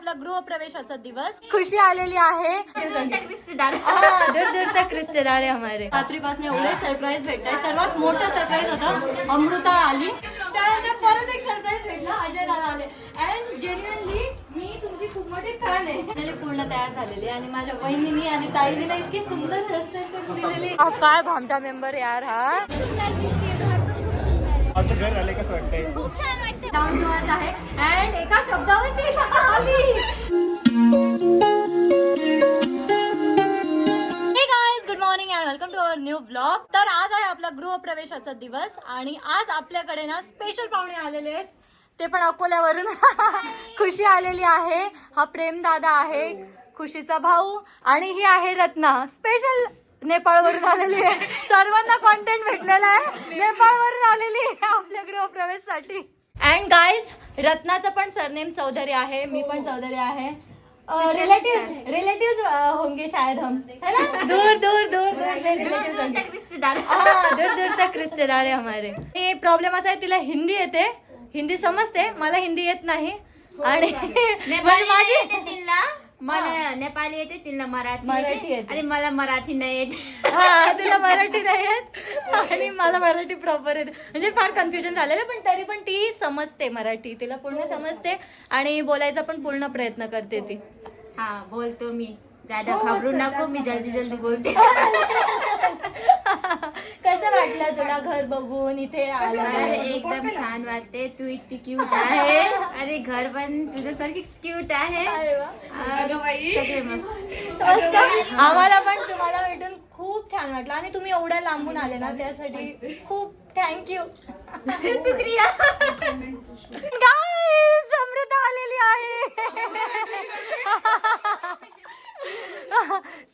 आपला गृहप्रवेशाचा दिवस. खुशी आलेली आहे. रिश्तेदार दूर दूर तक रिश्तेदार आहे हमारे. रात्रीपासून एवढे सरप्राईज भेटताय. सर्वात मोठं सरप्राईज होतं अमृता आली, त्यानंतर परत एक सरप्राईज भेटला अजय दादा आले. अँड जेन्युइनली मी तुमची खूप मोठी फॅन आहे. पूर्ण तयार झालेली आणि माझ्या बहिणीनी आणि ताईने ना इतकी सुंदर हेअरस्टाईल करून दिलेली. काय भामटा मेंबर यार हा. घर आले कसं वाटतंय? खूप छान वाटतं. डाऊन टू अर्थ आहे अँड एका शब्दावर ती आली. Hey guys, good morning and welcome to our new blog. तर आज आहे आपला गृहप्रवेशाचा दिवस आणि आज आपल्याकडे ना स्पेशल पाहुणे आलेले आहेत, ते पण अकोल्यावरून. खुशी आलेली आहे, हा प्रेम दादा आहे, खुशीचा भाऊ, आणि ही आहे रत्ना, स्पेशल नेपाळवरून आलेली आहे. सर्वांना कॉन्टेंट भेटलेला आहे, नेपाळवरून आलेली आहे आपल्या गृहप्रवेशसाठी. अँड गाईज, रत्नाचं पण सरनेम चौधरी आहे, मी पण चौधरी आहे. रिलेटिव्स होंगे शायद हम, है ना. दूर दूर दूर दूर रिश्तेदार दूर दूर तक रिश्तेदार आहे हमारे. हे प्रॉब्लेम असा आहे, तिला हिंदी येते, हिंदी समजते, मला हिंदी येत नाही. आणि मला नेपाली येते, तिला मराठी येते आणि मला मराठी नाही येत. हा, तिला मराठी नाही येत आणि मला मराठी प्रॉपर येते. म्हणजे फार कन्फ्युजन झालेलं, पण तरी पण ती समजते मराठी, तिला पूर्ण समजते आणि बोलायचा पण पूर्ण प्रयत्न करते ती. हा, बोलतो मी, ज्यादा घाबरू नको, मी जल्दी जल्दी बोलते. कसं वाटलं तुला घर बघून इथे आलं? अरे एकदम छान वाटते, तू इतकी क्यूट आहे. अरे घर पण तुझ्यासारखी क्यूट आहे. सगळे मस्त. आम्हाला पण तुम्हाला भेटून खूप छान वाटलं आणि तुम्ही एवढ्या लांबून आले ना, त्यासाठी खूप थँक्यू. शुक्रिया. गाईज, अमृता आलेली आहे.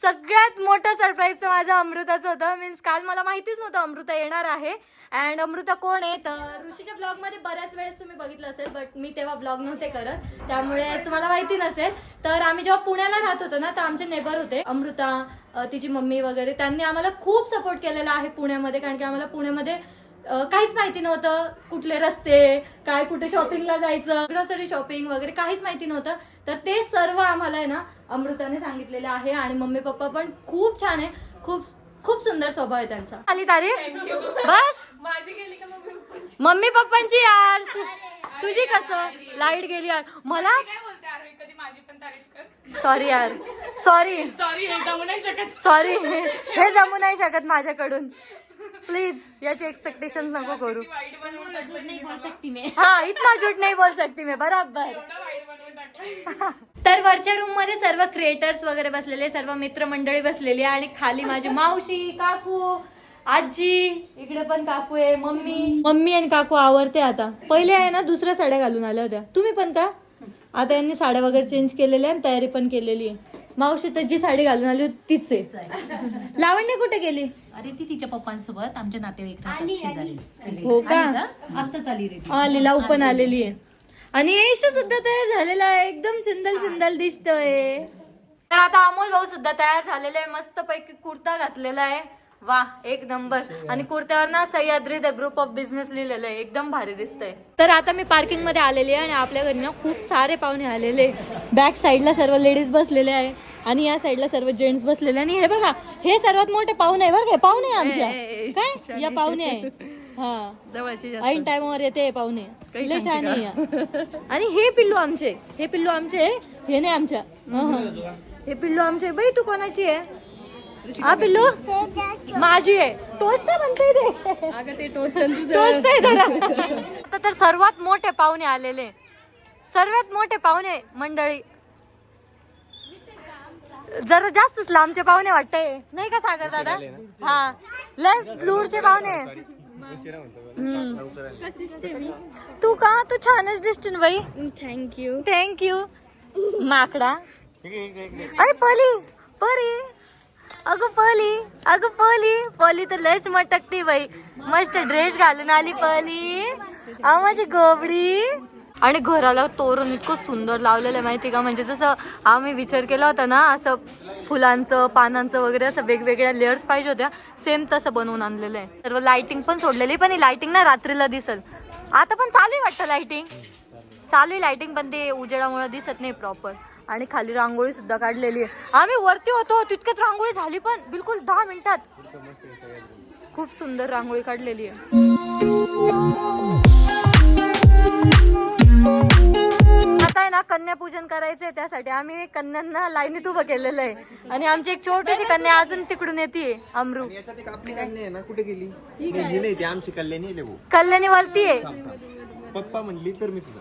सगळ्यात मोठं सरप्राईज तर माझं अमृताचं होतं. मीन्स काल मला माहितीच नव्हतं अमृता येणार आहे. अँड अमृता कोण आहे तर ऋषीच्या ब्लॉग मध्ये बऱ्याच वेळेस तुम्ही बघितलं असेल, बट मी तेव्हा ब्लॉग नव्हते करत, त्यामुळे तुम्हाला माहिती नसेल. तर आम्ही जेव्हा पुण्याला राहत होतो ना, तर आमचे नेबर होते अमृता, तिची मम्मी वगैरे, त्यांनी आम्हाला खूप सपोर्ट केलेला आहे पुण्यामध्ये, कारण की आम्हाला पुण्यामध्ये काहीच माहिती नव्हतं, कुठले रस्ते, काय, कुठे शॉपिंगला जायचं, ग्रोसरी शॉपिंग वगैरे काहीच माहिती नव्हतं. तर ते सर्व आम्हाला आहे ना अमृताने सांगितलेलं आहे. आणि मम्मी पप्पा पण खूप छान आहे, खूप खूप सुंदर स्वभाव आहे त्यांचा. आली तारीफ बस माझी गेली का मम्मी पप्पांची यार, तुझी कसं लाईट गेली यार. मला काय बोलते यार, कधी माझी पण तारीफ कर. सॉरी यार, सॉरी सॉरी, हे जाऊ नाही शकत. सॉरी, हे जमू नाही शकत माझ्याकडून. प्लीज याचे एक्सपेक्टेशन नको करू. वाईट बनवून झूठ नहीं बोल सकती मैं. हा, इतना झूठ नाही बोल सकती मैं, बराबर. एवढं वाईट बनवून टाकलं. तर वरच्या रूम मध्ये सर्व क्रिएटर्स वगैरे बसलेले, सर्व मित्रमंडळी बसलेली, आणि खाली माझी मावशी, काकू, आजी, इकडे पण काकू आहे, मम्मी आणि काकू आवरते आता. पहिले आहे ना दुसऱ्या साड्या घालून आल्या होत्या, तुम्ही पण का? आता यांनी साड्या वगैरे चेंज केलेल्या आहे, तयारी पण केलेली आहे. मावशी तर जी साडी घालून आली होती तीच आहे. लावण्य कुठे गेली? अरे ती तिच्या पप्पांसोबत आमच्या नातेवाईक राहतात शेजारी. हो का? आत्ताच आली रे ती. आली, लाव पण आलेली आहे. आणि येशू सुद्धा तयार झालेला आहे, एकदम सुंदर सुंदर दिसतोय. तर आता अमोल भाऊ सुद्धा तयार झालेले आहे, मस्त पैकी कुर्ता घातलेला आहे, वा एक नंबर. आणि कुर्त्यावर ना Sahyadri the group of business लिहिलेलं आहे, एकदम भारी दिसतंय. तर आता मी पार्किंग मध्ये आलेली आहे आणि आपल्या घरी ना खूप सारे पाहुणे आलेले. बॅक साईडला सर्व लेडीज बसलेले आहे आणि या साईडला सर्व जेंट्स बसलेले. आणि हे बघा, हे सर्वात मोठे पाहुणे आहे बरं का, पाहुणे आहे आमच्या. काय या पाहुणे आहे, हा ऐन टाइमवर येते पाहुणे, लय छान आहे. आणि हे पिल्लू आमचे, हे पिल्लू आमचे, हे नाही आमच्या, हे पिल्लू आमचे. बाई तू कोणाची आहे? हा पिल्लू माझी आहे. टोस्ट म्हणते ते, अगं ते टोस्ट टोस्ट आहे जरा. आता तर सर्वात मोठे पाहुणे आलेले, सर्वात मोठे पाहुणे मंडळी. जरा जास्तच लांबचे पाहुणे वाटतंय नाही का सागर दादा? हा, लस दूरचे पाहुणे. तू का, तू छानच दिसते बाई. थँक्यू. थँक्यू. माकडा, अरे पली परी, अगं पली तर लयच मटकती बाई. मस्त ड्रेस घालून आली पली, माझी गोबडी. आणि घराला तोरण इतकं सुंदर लावलेलं आहे माहिती का, म्हणजे जसं आम्ही विचार केला होता ना, असं फुलांचं पानांचं वगैरे असं वेगवेगळ्या लेअर्स पाहिजे होत्या, सेम तसं बनवून आणलेलं आहे. सर्व लाइटिंग पण सोडलेली, पण ही लाइटिंग ना रात्रीला दिसल. आता पण चालू आहे वाटतं लाइटिंग, चालू आहे लाइटिंग, पण ते उजेडामुळे दिसत नाही प्रॉपर. आणि खाली रांगोळी सुद्धा काढलेली आहे. आम्ही वरती होतो तितक्यात रांगोळी झाली, पण बिलकुल 10 मिनिटात. खूप सुंदर रांगोळी काढलेली आहे. आता आहे ना कन्यापूजन करायचंय, त्यासाठी आम्ही कन्यांना लाईनीत उभं केलेलं आहे. आणि आमची एक छोटीशी कन्या अजून तिकडून येते, अमरू. याच्यात एक आपली कन्या आहे ना, कुठे गेली? ही नाही, ती आमची कल्याणी आहे भाऊ. कल्याणी वरती आहे. पप्पा म्हणली तर मी तुझा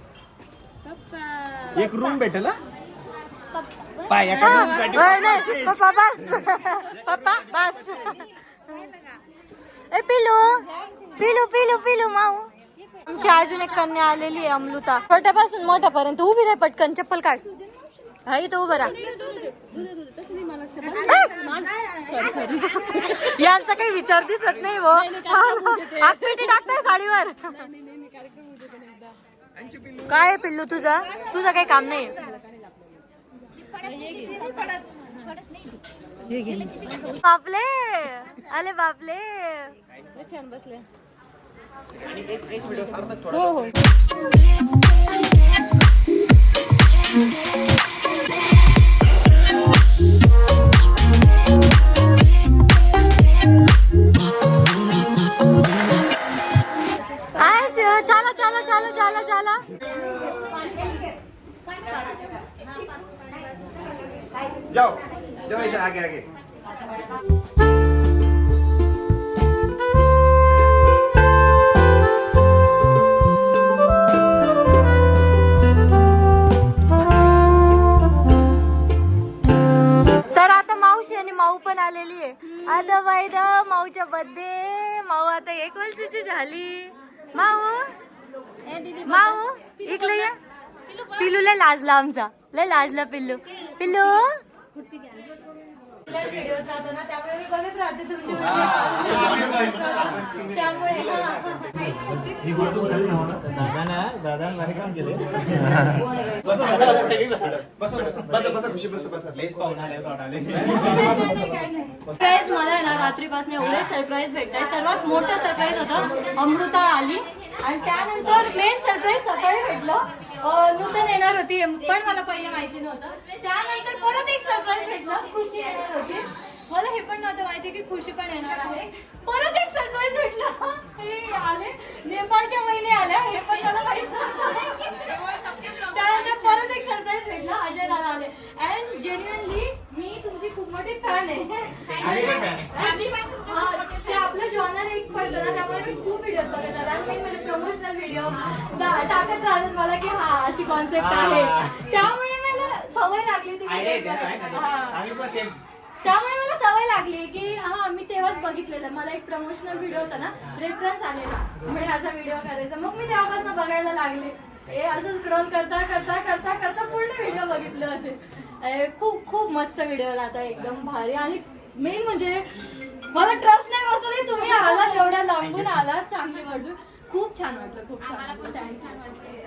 एक रूम भेटेल. पाय एका room साठी नाही, पप्पा बस. पप्पा बस. ए पिलू पिलू पिलू पिलू माऊ. आमची अजून एक कन्या आलेली आहे, अमृता. छोट्यापासून मोठ्यापर्यंत उभी राह, पटकन चप्पल काढ. हा इथं उभं राहा. यांचा काही विचार दिसत नाही वो. आकपेटी टाकताय साडीवर. काय आहे पिल्लू तुझा काही काम नाही. बापले अरे बापले, छान बसले. हो हो. चला चला चला चला चला. जाओ जाओ, इधर आगे आगे. तर आता मावशी आणि माऊ पण आलेली आहे. आता वैद माऊच्या बर्थडे. माऊ आता 1 वर्षाची झाली. माऊ इकडे ये. पिल्लू लय लाजला आमचा, लय लाजला पिल्लू. पिल्लू व्हिडिओ राहतो ना, त्यामुळे मी बघत राहते तुमचे. त्यामुळे सरप्राईज मला ना रात्रीपासून एवढे सरप्राईज भेटताय. सर्वात मोठं सरप्राईज होतं, अमृता आली. आणि त्यानंतर मेन सरप्राईज सकाळी भेटलं, नूतन येणार होती, पण मला पहिले माहिती नव्हतं. त्यानंतर परत एक सरप्राईज भेटलं, खुशी येणार होती. मला हे पण नव्हतं माहिती की खुशी पण येणार आहे. परत एक सरप्राईज भेटलं, हे आले नेपाळच्या महिने आल्या, हे पण मला माहित नव्हतं. त्यानंतर परत एक सरप्राईज भेटला, अजय दादा आले. अँड जेन्युअनली मी तुमची खूप मोठी फॅन आहे. ते आपलं जॉनर एक पडतं ना, त्यामुळे मी खूप व्हिडिओज बघत आले. आणि म्हणजे प्रमोशनल व्हिडिओ टाकत राहतात मला की हा अशी कॉन्सेप्ट आहे. त्यामुळे मला सवय लागली ती व्हिडिओज बघायची. त्यामुळे मला सवय लागली की हा मी तेव्हाच बघितलेलं. मला एक प्रमोशनल व्हिडिओ होता ना, रेफरन्स आलेला, म्हणजे असा व्हिडिओ करायचा. मग मी तेव्हापासून बघायला लागले. हे असं स्क्रॉल करता करता करता करता पूर्ण व्हिडिओ बघितले होते. खूप खूप मस्त व्हिडिओ राहता, एकदम भारी. आणि मेन म्हणजे मला ट्रस्ट नाही बसत, तुम्ही आलात एवढ्या लांबून आलात, चांगली वाटून खूप छान वाटलं. खूप छान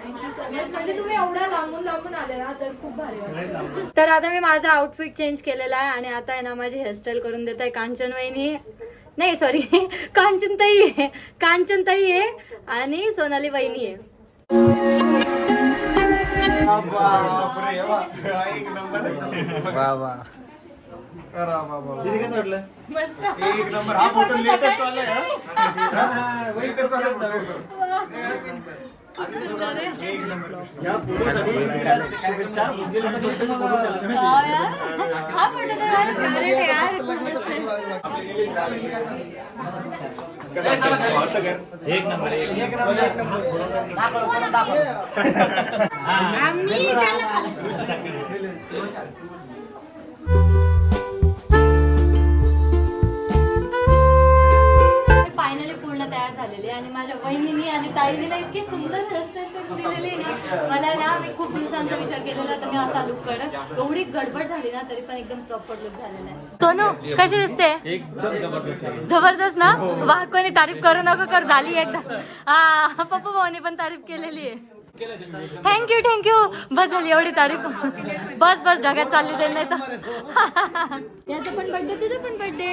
थँक्यू सो मच. म्हणजे तुम्ही एवढ्या लांबून आले ना, तर खूप भारी वाटलं. तर आता मी माझा आउटफिट चेंज केलेला आहे आणि आता आहे ना माझी हेअरस्टाईल करून देत आहे कांचन वहिनी. नाही सॉरी, कांचनताई आहे आणि सोनाली वहिनी आहे. एक नंबर. वा वा. कसं वाटलं? मस्त एक नंबर. हा फोटो लेटेस्ट वाला आहे. खूप सुंदर आहे. एक नंबर. हा फोटो तर माझा फेवरेट आहे यार. खूप मस्त आहे. एक नंबर. फायनली पूर्ण तयार झालेली आणि माझ्या बहिणीने आणि ताईने ना इतकी सुंदर हेअरस्टाईल करून दिलेली ना. मला ना मी खूप दिवसांचा विचार केलेला तर मी असा लुक काढ. एवढी गडबड झाली ना, तरी पण एकदम प्रॉपर लुक झालेला आहे. सोनू कशी दिसते? एकदम जबरदस्त. जबरदस्त ना. वा, कोणी तारीफ करू नको कर, झाली एकदा. हा पप्पू भाऊनी पण तारीफ केलेली आहे. थँक्यू. बस झाली एवढी तारीफ. बस ढगात चालली जाईल नाही तर. याचा पण बर्थडे, तुझा पण बर्थडे.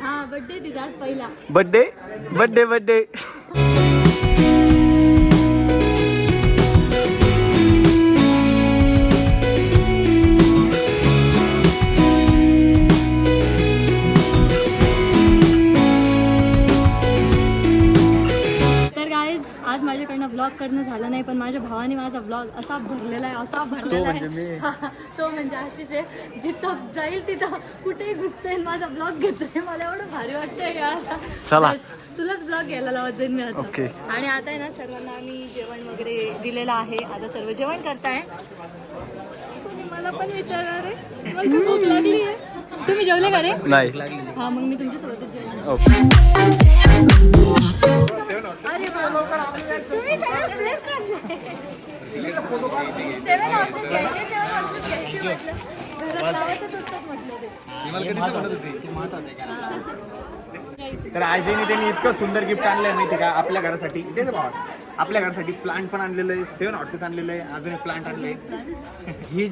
हा बर्थडे तिचा आज पहिला. बर्थडे. माझ्या भावाने माझा ब्लॉग असा भरलेला आहे, असा भरलेला आहे. तो म्हणजे आशिष आहे, जिथं जाईल तिथं कुठेही घुसतोय माझा ब्लॉग घेतोय. मला एवढं भारी वाटतंय का. चला. तुलाच ब्लॉग घ्यायला लावत जाईल मी आता. ओके. आणि आता आहे ना सर्वांना आम्ही जेवण वगैरे दिलेलं आहे. आता सर्व जेवण करताय. कोणी मला पण विचारणार आहे, मला भूक लागली आहे. तुम्ही जेवले का रे? नाही. हा मग मी तुमच्यासोबतच जेवण. ओके. अरे बाबा, तुम्ही सगळं प्रेस करताय. 7 ऑप्शन घ्यायचे, 7 ऑप्शन घ्यायचे म्हटलं. घरात लावतच असतात म्हटलं ते. तर आजीने त्यांनी इतकं सुंदर गिफ्ट आणलंय माहिती का आपल्या घरासाठी. इथे भावा आपल्या घरासाठी प्लांट पण आणलेलं आहे, 7 हॉर्सेस आणलेलं आहे, अजून एक प्लांट आणले. ही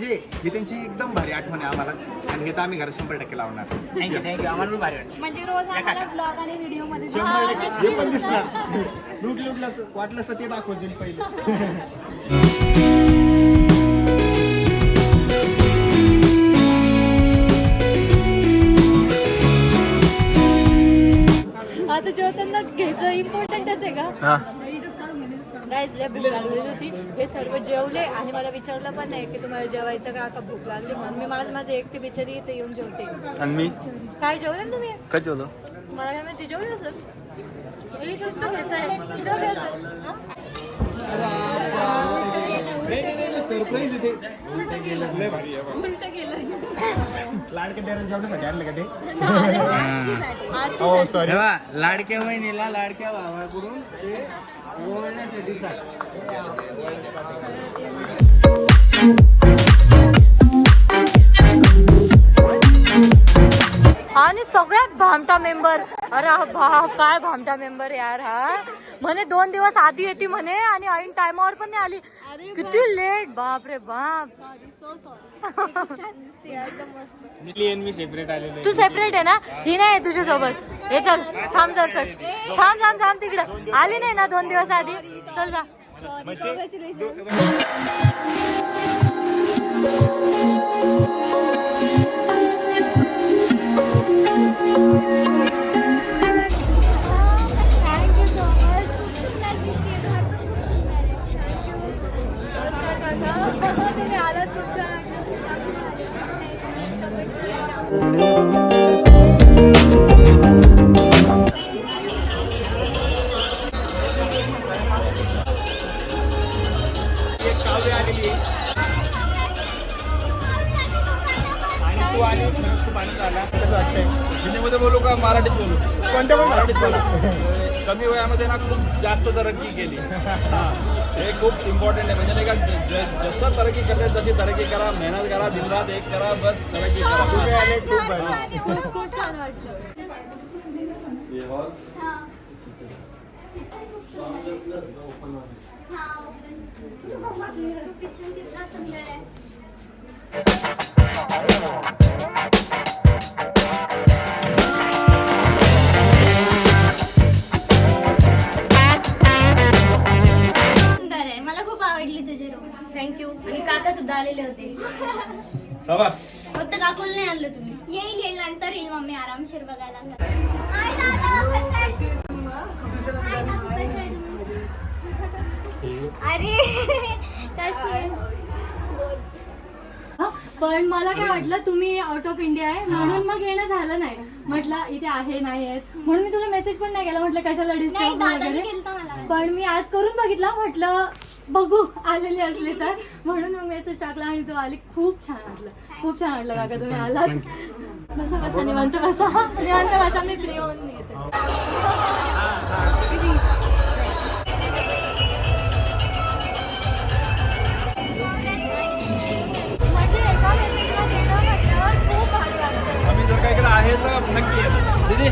त्यांची एकदम भारी आठवण आहे आम्हाला आणि हे तर आम्ही घरात 100% लावणार. थँक्यू आम्हाला पण भारी वाटतं. म्हणजे रोज आम्हाला ब्लॉग आणि व्हिडिओ मध्ये 100% हे पण दिसणार. लुटलं वाटलं असतं ते दाखवतील पहिले. आता जेवताना घ्यायचं इम्पॉर्टंटच आहे का. गाईस लय भूक लागलेली होती. हे सर्व जेवले आणि मला विचारलं पण नाही की तुम्हाला जेवायचं का, आता भूक लागली म्हणून मी माझं एकटी बिचारी इथे येऊन जेवते. आणि मी काय जेवले ना तुम्ही? काय जेवलो? मला काय माहिती जेवले असं. एक वाजता घेताय जेवले असं. सरप्राईज इथे उलट गेलं. लाडके जेवण्यासाठी आणलं का ते? आज हो सॉरी. लाडक्या बहिणीला लाडक्या भावाकडून ते ओळखण्यासाठी आणि सगळ्यात भामटा मेंबर. अरे हा काय भामटा मेंबर यार. हा म्हणे 2 दिवस आधी येते म्हणे आणि ऐन टायमावर पण नाही आली. किती लेट. बाप रे बाप. मी सेपरेट आलेलो तू सेपरेट आहे ना. ही नाही तुझ्या सोबत. हे चल थांब जर सर. थांब तिकडं. आली नाही ना 2 दिवस आधी. चल जा. Thank you so much. तुम्ही आलात खूप छान. एक काव्य आलेली आहे आणि तू आली खरंच खूप आनंद झाला. कसं वाटतंय? हिंदीमध्ये बोलू का मराठीत बोलू? कोणत्या पण मराठीत बोलू. कमी वयामध्ये ना खूप जास्त तरक्की केली. हे खूप इम्पॉर्टंट आहे. म्हणजे नाही का जसं तरक्की करते तशी तरक्की करा, मेहनत करा, दिनरात एक करा, बस तरक्की करा. तुम्ही आले खूप भारी. खूप छान वाटलं. सुंदर आहे. मला खूप आवडली तुझी रूम. थँक्यू. आणि काका सुद्धा आलेले होते. शाबास. फक्त काकूला नाही आणलं तुम्ही. येईल नंतर येईल मम्मी आरामशीर बघायला. अरे कशी आहे? पण मला काय वाटलं तुम्ही आउट ऑफ इंडिया आहे म्हणून मग येणं झालं नाही. म्हटलं इथे आहे नाही आहेत म्हणून मी तुला मेसेज पण नाही केला. म्हटलं कशाला नाही, डिस्टर्ब दादाने वगैरे. केलता मला. पण मी आज करून बघितलं. म्हटलं बघू आलेले असले तर म्हणून मग मेसेज टाकला आणि तू आली. खूप छान वाटलं. खूप छान वाटलं काका तुम्ही आलात. बसा निवांत बसा. मी फ्री होऊन येते. म्हणजे एका मेसेजमध्ये येणं म्हटल्यावर खूप भारी वाटतं. आम्ही जर काही आहे तर नक्की येतो. दीदी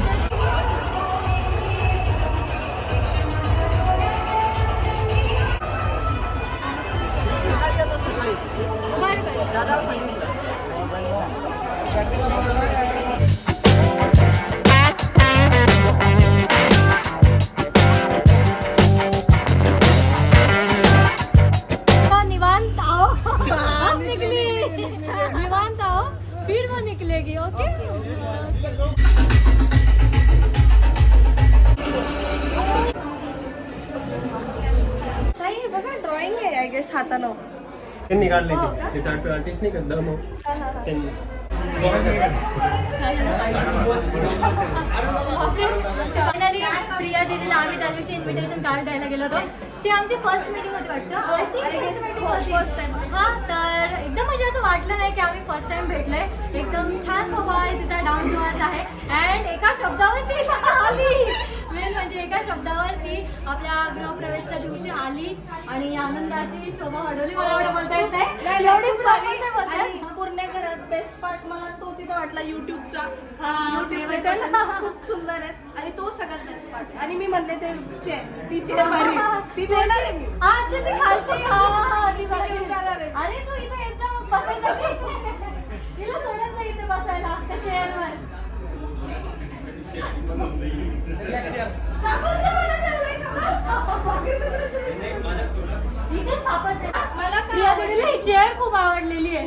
निवांत आओ. अब निकली. निवांत आओ फिर वो निकलेगी. ओके. सही नाही बघा ड्रॉइंग आहे आय गेस हातानं. त्यांनी काढले ते टाटू आर्टिस्ट नाही का दमो त्यांनी फायनली प्रिया दीदीला आम्ही त्या दिवशी इन्व्हिटेशन कार्ड द्यायला गेलो होतो. ती आमची फर्स्ट मीटिंग होती वाटतं. First time. हा तर एकदम म्हणजे असं वाटलं नाही की आम्ही फर्स्ट टाइम भेटलोय. एकदम छान स्वभाव आहे तिचा, डाऊन टू अर्थ आहे. अँड एका शब्दावर ती आली. मेन म्हणजे एका शब्दावर ती आपल्या गृहप्रवेशच्या दिवशी आली आणि आनंदाची शोभा वाढवली. मला एवढं बोलता येत नाही, एवढी प्रॉब्लेम नाही बोलता येत. पूर्ण घरात बेस्ट पार्ट मला तो तिथं वाटला युट्यूबचा. हा, ते बद्दल. खूप सुंदर आहेत आणि तो सगळ्यात बेस्ट पार्ट. आणि मी म्हणले ते ती चेअर भारी ती देणार आहे मी. हा, अच्छा ती खालची. हा, ती ती बघा. जाणार आहे. अरे तू इथे येत जा बसायसाठी. तिला सोडत जा इथे बसायला त्या चेअरवर. इथे स्थापन मला प्रिया दीदीला ही चेअर खूप आवडलेली आहे.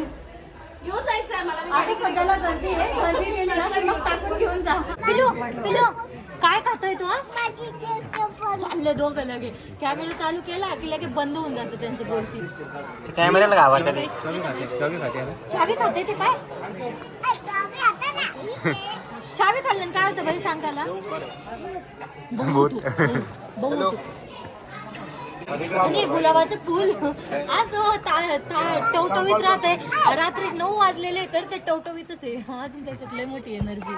घेऊन जायचं आहे मला. आता सध्याला गर्दी आहे, गर्दी गेली ना तर मग टाकून घेऊन जा. पिलू पिलू काय खातोय तू? चालले दोघं लगे. कॅमेरा चालू केला की लगे बंद होऊन जातं त्यांचं बोलती. कॅमेऱ्याला घाबरतात चावी खाते ते काय? चावी खाल्लं काय होतं बाई सांग त्याला. बहुत आणि गुलाबाचं फुल असं टवटवीत राहतंय. रात्री 9 वाजलेले तर ते टवटवीतच आहे. अजून त्याच्यात लय मोठी एनर्जी.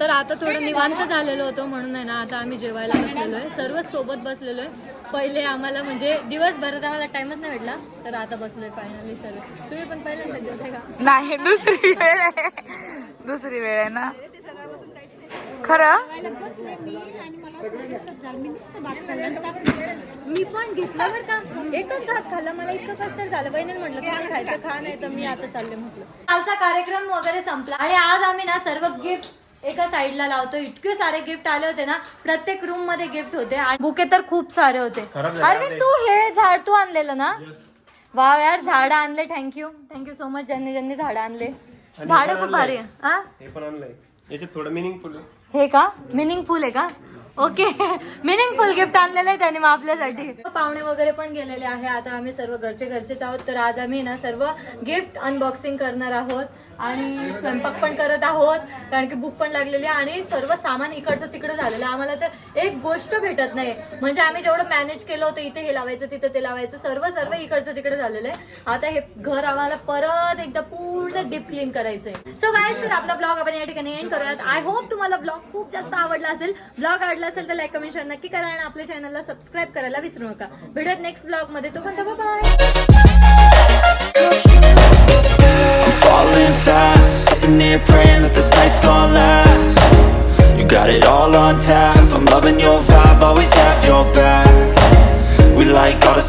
तर आता थोडं निवांत झालेलो होतो म्हणून आहे ना आता आम्ही जेवायला बसलेलो आहे. सर्वच सोबत बसलेलो आहे. पहिले आम्हाला म्हणजे दिवसभरात आम्हाला टाइमच नाही भेटला तर आता बसलोय फायनली सर्व. तुम्ही पण पहिल्यांदा जेवताय का? नाही, दुसरी वेळ आहे. दुसरी वेळ आहे ना खरं. मी पण घेतलं बरं का. एकच घास खाल्ला. मला इतकं कस तर झालं. बहिणीने म्हटलं तुम्हाला खायचं खा, नाही तर मी आता चालले म्हटलं. कालचा कार्यक्रम वगैरे संपला आणि आज आम्ही ना सर्व गिफ्ट एका साईडला लावतो. इतके सारे गिफ्ट आले होते ना, प्रत्येक रूम मध्ये गिफ्ट होते आणि बुके तर खूप सारे होते. अरे तू हे झाड तू आणलेलं ना? वाव यार, झाडं आणले. थँक्यू सो मच ज्यांनी ज्यांनी झाडं आणले. झाडं खूप भारी आहे. हा, हे पण आणलंय. याच्यात थोडं मिनिंगफुल हे का मिनिंगफुल आहे का? ओके. मिनिंगफुल गिफ्ट आणलेलं आहे त्याने मग आपल्यासाठी. पाहुणे वगैरे पण गेलेले आहे. आता आम्ही सर्व घरचेच आहोत. तर आज आम्ही ना सर्व गिफ्ट अनबॉक्सिंग करणार आहोत आणि स्वयंपाक पण करत आहोत कारण की भूक पण लागलेली आहे आणि सर्व सामान इकडचं तिकडं झालेलं. आम्हाला तर एक गोष्ट भेटत नाही. म्हणजे आम्ही जेवढं मॅनेज केलं होतं, इथे हे लावायचं तिथे ते लावायचं, सर्व इकडचं तिकडे झालेलं आहे. आता हे घर आम्हाला परत एकदा पूर्ण डीप क्लीन करायचंय. सो गाईज, तर आपला ब्लॉग आपण या ठिकाणी एंड करूयात. आय होप तुम्हाला ब्लॉग खूप जास्त आवडला असेल. ब्लॉग आवडला असेल तर लाईक कमेंट शेअर नक्की करा आणि आपल्या चॅनलला सबस्क्राईब करायला विसरू नका. भेटूयात नेक्स्ट ब्लॉग मध्ये. तोपर्यंत bye. I'm falling fast, sitting here praying that this night's gonna last. You got it all on tap, I'm loving your vibe, always have your back. We like all the